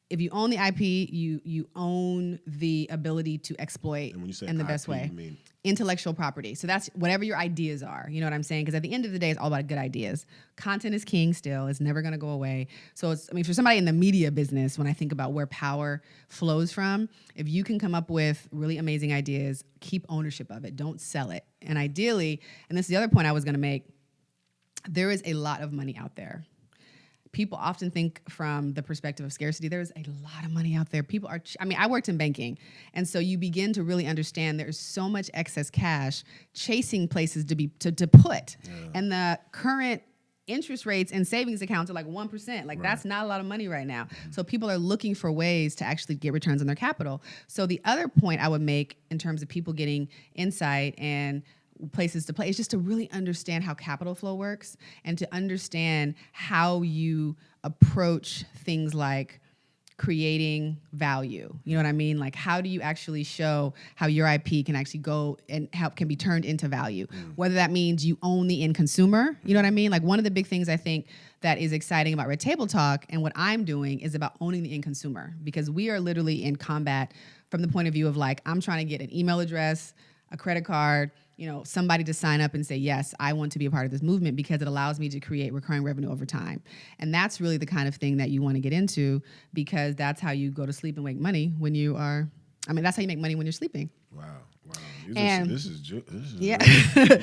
If you own the IP, you own the ability to exploit in the best way. You mean intellectual property. So that's whatever your ideas are. You know what I'm saying? Because at the end of the day, it's all about good ideas. Content is king still. It's never going to go away. So for somebody in the media business, when I think about where power flows from, if you can come up with really amazing ideas, keep ownership of it. Don't sell it. And ideally, and this is the other point I was going to make, there is a lot of money out there. People often think from the perspective of scarcity. There's a lot of money out there. People are, I worked in banking. And so you begin to really understand there's so much excess cash chasing places to put. Yeah. And the current interest rates and savings accounts are like 1%. Like that's not a lot of money right now. Mm-hmm. So people are looking for ways to actually get returns on their capital. So the other point I would make in terms of people getting insight and places to play is just to really understand how capital flow works and to understand how you approach things like creating value. You know what I mean? Like how do you actually show how your IP can actually go and can be turned into value? Whether that means you own the end consumer, you know what I mean? Like one of the big things I think that is exciting about Red Table Talk and what I'm doing is about owning the end consumer, because we are literally in combat from the point of view of like, I'm trying to get an email address, a credit card, you know, somebody to sign up and say, yes, I want to be a part of this movement because it allows me to create recurring revenue over time. And that's really the kind of thing that you want to get into, because that's how you go to sleep and make money when you are, that's how you make money when you're sleeping. Wow. This is you're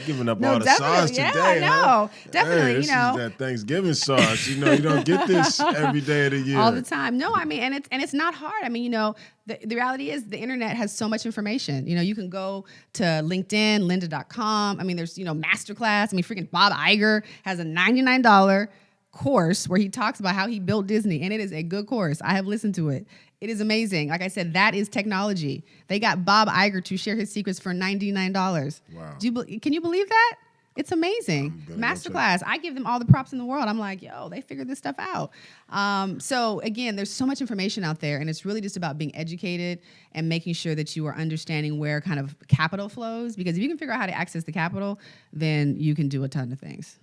giving up all the sauce today. I know. Definitely, this is that Thanksgiving sauce. You know, you don't get this every day of the year. All the time. No, and it's not hard. The reality is the internet has so much information. You know, you can go to LinkedIn, lynda.com. There's, Masterclass. Freaking Bob Iger has a $99 course where he talks about how he built Disney, and it is a good course. I have listened to it. It is amazing. Like I said, that is technology. They got Bob Iger to share his secrets for $99. Wow. Can you believe that? It's amazing. Masterclass. I give them all the props in the world. I'm like, yo, they figured this stuff out. So again, there's so much information out there, and it's really just about being educated and making sure that you are understanding where kind of capital flows, because if you can figure out how to access the capital, then you can do a ton of things.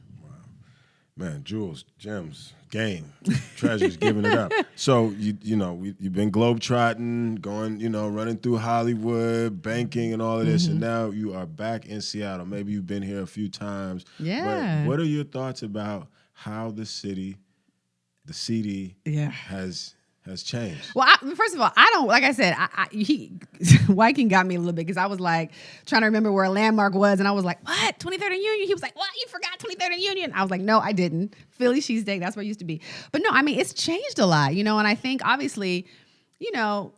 Man, jewels, gems, game, treasures, giving it up. So, you've been globetrotting, going, running through Hollywood, banking and all of this, and now you are back in Seattle. Maybe you've been here a few times. Yeah. But what are your thoughts about how the CD has changed? Well, first of all, I don't, like I said, Wyking got me a little bit because I was like trying to remember where a landmark was, and I was like, what? 23rd and Union? He was like, what? You forgot 23rd and Union? I was like, no, I didn't. Philly cheesesteak, that's where it used to be. But no, it's changed a lot, and I think obviously,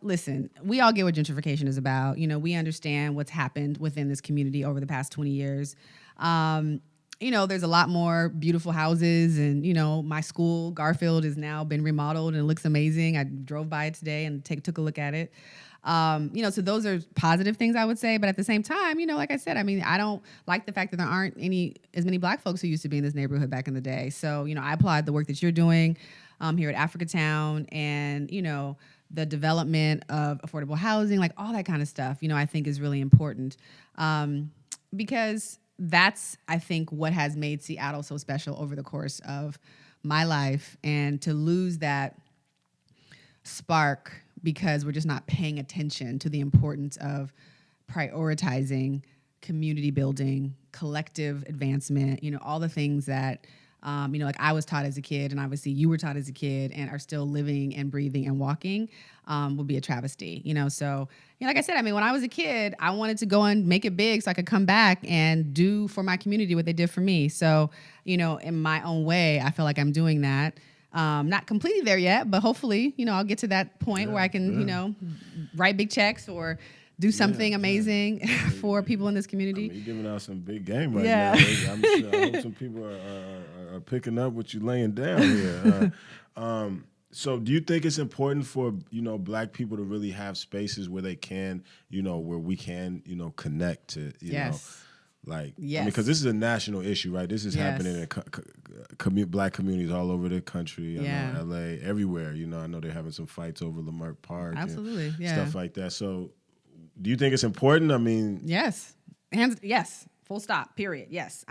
listen, we all get what gentrification is about. We understand what's happened within this community over the past 20 years. There's a lot more beautiful houses, and, my school, Garfield, has now been remodeled and it looks amazing. I drove by it today and took a look at it. So those are positive things I would say. But at the same time, like I said, I don't like the fact that there aren't as many Black folks who used to be in this neighborhood back in the day. So, I applaud the work that you're doing here at Africatown, and, the development of affordable housing, like all that kind of stuff, I think is really important. Because that's, I think, what has made Seattle so special over the course of my life. And to lose that spark because we're just not paying attention to the importance of prioritizing community building, collective advancement, all the things that, like I was taught as a kid, and obviously you were taught as a kid and are still living and breathing and walking, would be a travesty, So, like I said, when I was a kid, I wanted to go and make it big so I could come back and do for my community what they did for me. So, in my own way, I feel like I'm doing that. Not completely there yet, but hopefully, I'll get to that point where I can, write big checks or do something amazing for people in this community. You're giving out some big game right now. I'm sure, I hope some people are picking up what you're laying down here. So do you think it's important for, Black people to really have spaces where they can, where we can, connect to, Yes. because this is a national issue, right? This is happening in Black communities all over the country. I know LA, everywhere. I know they're having some fights over Lamert Park. Absolutely, and stuff like that. So do you think it's important? Yes. Yes. Full stop. Period. Yes.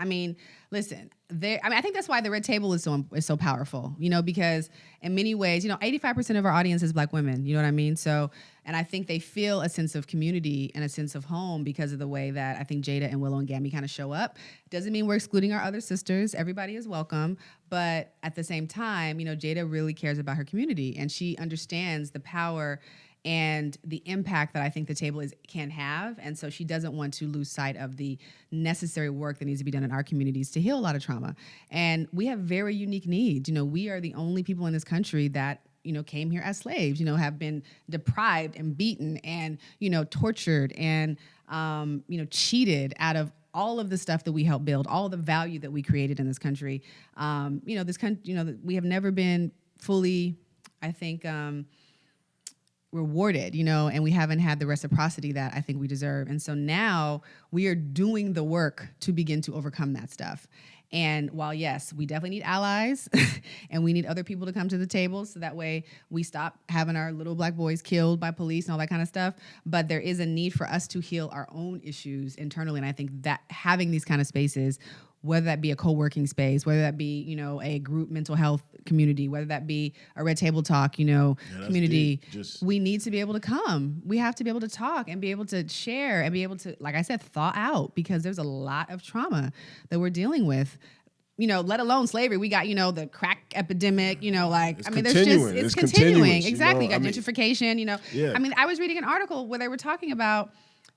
Listen, I think that's why the Red Table is so powerful, because in many ways, 85% of our audience is Black women, you know what I mean? So, and I think they feel a sense of community and a sense of home because of the way that I think Jada and Willow and Gammy kind of show up. Doesn't mean we're excluding our other sisters. Everybody is welcome. But at the same time, Jada really cares about her community and she understands the power and the impact that I think the table can have. And so she doesn't want to lose sight of the necessary work that needs to be done in our communities to heal a lot of trauma. And we have very unique needs. We are the only people in this country that, came here as slaves, have been deprived and beaten and, tortured and, cheated out of all of the stuff that we helped build, all of the value that we created in this country. This country, we have never been fully, I think, rewarded, and we haven't had the reciprocity that I think we deserve. And so now we are doing the work to begin to overcome that stuff. And while, yes, we definitely need allies and we need other people to come to the table so that way we stop having our little Black boys killed by police and all that kind of stuff. But there is a need for us to heal our own issues internally. And I think that having these kind of spaces, whether that be a co-working space, whether that be, a group mental health community, whether that be a Red Table Talk, community, we need to be able to come. We have to be able to talk and be able to share and be able to, like I said, thaw out because there's a lot of trauma that we're dealing with. Let alone slavery. We got, the crack epidemic, it's continuing. Exactly. You got gentrification, Yeah. I was reading an article where they were talking about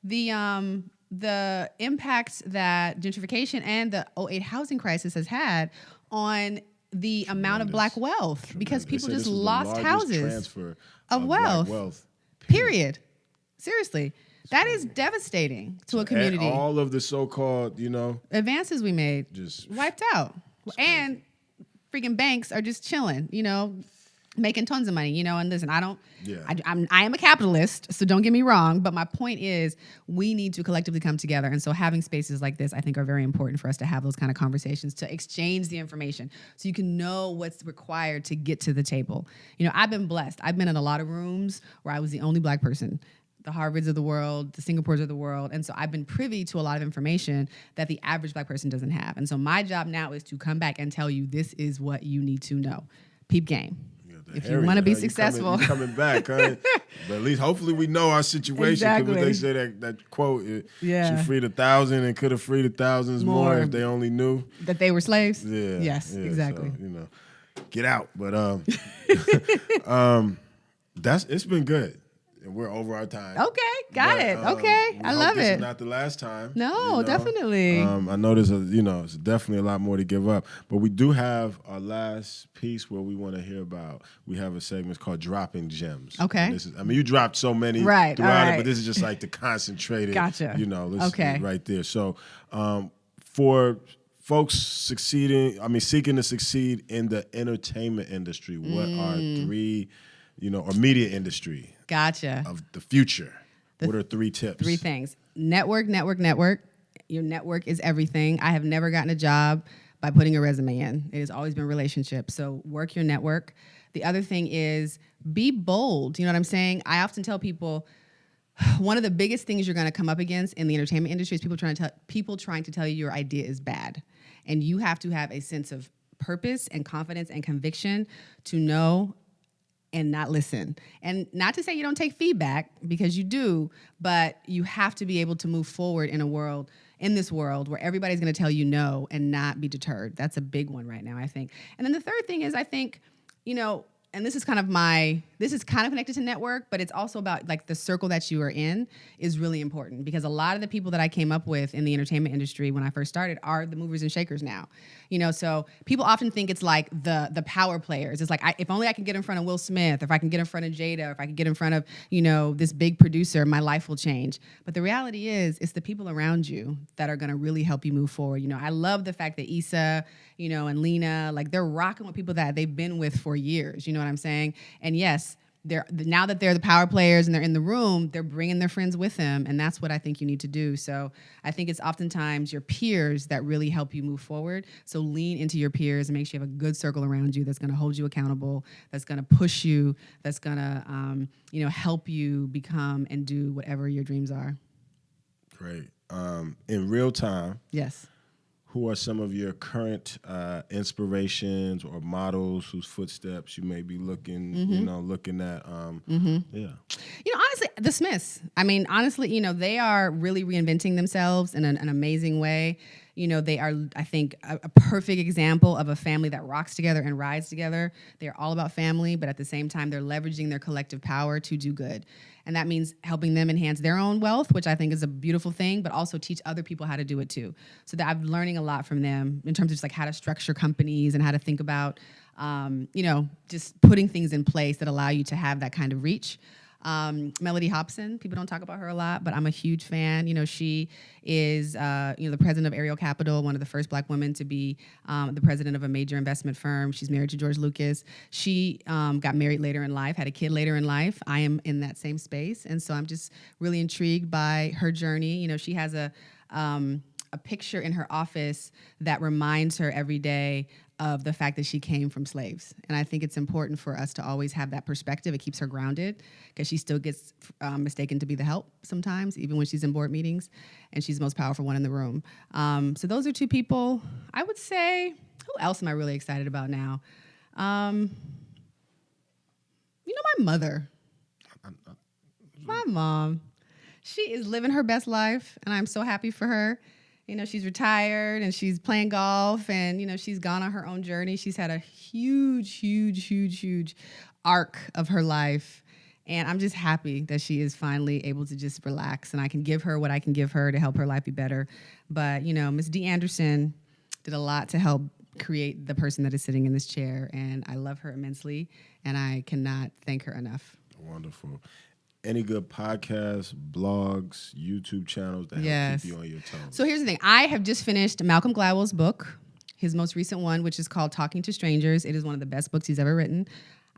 the impacts that gentrification and the 2008 housing crisis has had on the amount of Black wealth because people just lost houses transfer of wealth. Black wealth. Period. Seriously. That is devastating to a community. And all of the so-called, advances we made just wiped out. And freaking banks are just chilling, making tons of money, and listen, I am a capitalist, so don't get me wrong, but my point is we need to collectively come together. And so having spaces like this, I think, are very important for us to have those kind of conversations, to exchange the information so you can know what's required to get to the table. I've been blessed. I've been in a lot of rooms where I was the only Black person, the Harvards of the world, the Singapores of the world. And so I've been privy to a lot of information that the average Black person doesn't have. And so my job now is to come back and tell you this is what you need to know. Peep game. If you want to be successful. You coming back, huh? But at least hopefully we know our situation. Exactly. Because they say that quote, she freed 1,000 and could have freed thousands more if they only knew. That they were slaves? Yeah. Yes, exactly. So, get out. But it's been good. We're over our time. Okay, got it. Okay, I love this it. Is not the last time. No, definitely. I know it's definitely a lot more to give up, but we do have our last piece where we want to hear about. We have a segment called Dropping Gems. Okay. This is, you dropped so many throughout it, but this is just like the concentrated. Gotcha. Right there. So, for folks seeking to succeed in the entertainment industry, what are three, or media industry? Gotcha. Of the future. What are 3 tips? 3 things. Network. Your network is everything. I have never gotten a job by putting a resume in. It has always been relationships. So work your network. The other thing is be bold. You know what I'm saying? I often tell people one of the biggest things you're going to come up against in the entertainment industry is people trying to tell you your idea is bad. And you have to have a sense of purpose and confidence and conviction to know and not listen. And not to say you don't take feedback, because you do, but you have to be able to move forward in this world where everybody's going to tell you no and not be deterred. That's a big one right now, I think. And then the third thing is, I think, and this is kind of connected to network, but it's also about like the circle that you are in is really important, because a lot of the people that I came up with in the entertainment industry when I first started are the movers and shakers now. So people often think it's like the power players. It's like, if only I can get in front of Will Smith, or if I can get in front of Jada, or if I can get in front of, this big producer, my life will change. But the reality is, it's the people around you that are going to really help you move forward. I love the fact that Issa, and Lena, like, they're rocking with people that they've been with for years. You know what I'm saying? And yes, now that they're the power players and they're in the room, they're bringing their friends with them, and that's what I think you need to do. So I think it's oftentimes your peers that really help you move forward. So lean into your peers and make sure you have a good circle around you that's going to hold you accountable, that's going to push you, that's going to help you become and do whatever your dreams are. Great. In real time, yes. Who are some of your current inspirations or models whose footsteps you may be looking at? Yeah. Honestly, the Smiths. I mean, honestly, they are really reinventing themselves in an amazing way. They are, I think, a perfect example of a family that rocks together and rides together. They're all about family, but at the same time, they're leveraging their collective power to do good. And that means helping them enhance their own wealth, which I think is a beautiful thing, but also teach other people how to do it too. So that I'm learning a lot from them in terms of just like how to structure companies and how to think about, just putting things in place that allow you to have that kind of reach. Melody Hobson, people don't talk about her a lot, but I'm a huge fan. She is, the president of Ariel Capital, one of the first Black women to be the president of a major investment firm. She's married to George Lucas. She got married later in life, had a kid later in life. I am in that same space, and so I'm just really intrigued by her journey. She has a picture in her office that reminds her every day of the fact that she came from slaves. And I think it's important for us to always have that perspective. It keeps her grounded, because she still gets mistaken to be the help sometimes, even when she's in board meetings, and she's the most powerful one in the room. So those are two people. I would say, who else am I really excited about now? My mother. My mom. She is living her best life, and I'm so happy for her. She's retired and she's playing golf, and, she's gone on her own journey. She's had a huge arc of her life. And I'm just happy that she is finally able to just relax, and I can give her what I can give her to help her life be better. But, Miss D. Anderson did a lot to help create the person that is sitting in this chair, and I love her immensely, and I cannot thank her enough. Wonderful. Any good podcasts, blogs, YouTube channels that help keep you on your toes? So here's the thing. I have just finished Malcolm Gladwell's book, his most recent one, which is called Talking to Strangers. It is one of the best books he's ever written.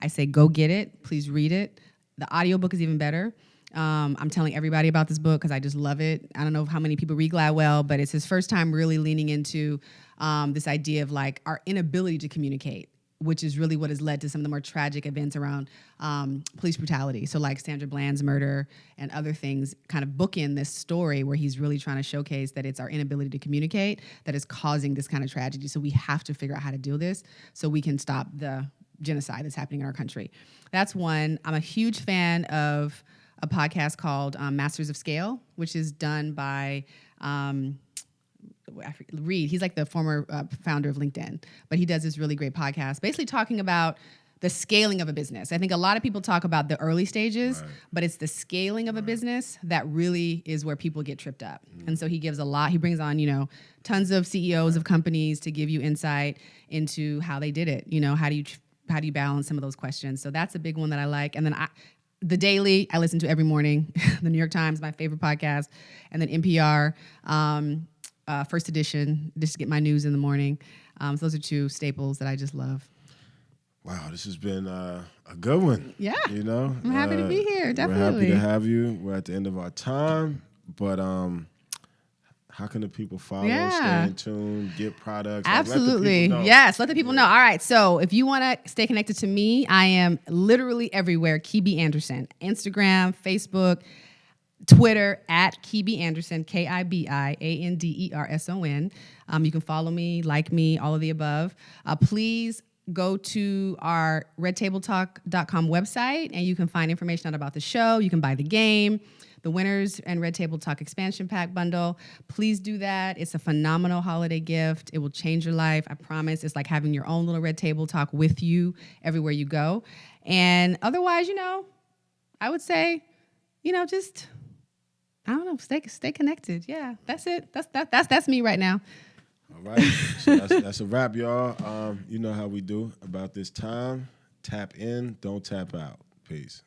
I say go get it. Please read it. The audiobook is even better. I'm telling everybody about this book because I just love it. I don't know how many people read Gladwell, but it's his first time really leaning into this idea of like our inability to communicate, which is really what has led to some of the more tragic events around police brutality. So like Sandra Bland's murder and other things kind of bookend this story where he's really trying to showcase that it's our inability to communicate that is causing this kind of tragedy. So we have to figure out how to do this so we can stop the genocide that's happening in our country. That's one. I'm a huge fan of a podcast called Masters of Scale, which is done by Reed. He's like the former founder of LinkedIn, but he does this really great podcast basically talking about the scaling of a business. I think a lot of people talk about the early stages, but it's the scaling of a business that really is where people get tripped up. And so he gives a lot. He brings on, tons of CEOs of companies to give you insight into how they did it. How do you balance some of those questions? So that's a big one that I like. And then The Daily, I listen to every morning. The New York Times, my favorite podcast. And then NPR, First Edition, just to get my news in the morning. So those are two staples that I just love. Wow, this has been a good one. Yeah. I'm happy to be here, definitely. We're happy to have you. We're at the end of our time, but how can the people follow, Yeah. stay in tune, get products? Absolutely. Let the people know. Yes, let the people know. All right. So if you want to stay connected to me, I am literally everywhere. Kibi Anderson. Instagram, Facebook, Twitter at Kibi Anderson, KIBIANDERSON. You can follow me, like me, all of the above. Please go to our redtabletalk.com website and you can find information out about the show. You can buy the game, the Winners and Red Table Talk expansion pack bundle. Please do that. It's a phenomenal holiday gift. It will change your life. I promise. It's like having your own little Red Table Talk with you everywhere you go. And otherwise, I would say, just, I don't know, stay connected. Yeah, that's it. That's me right now. All right. So that's a wrap, y'all. You know how we do about this time. Tap in, don't tap out. Peace.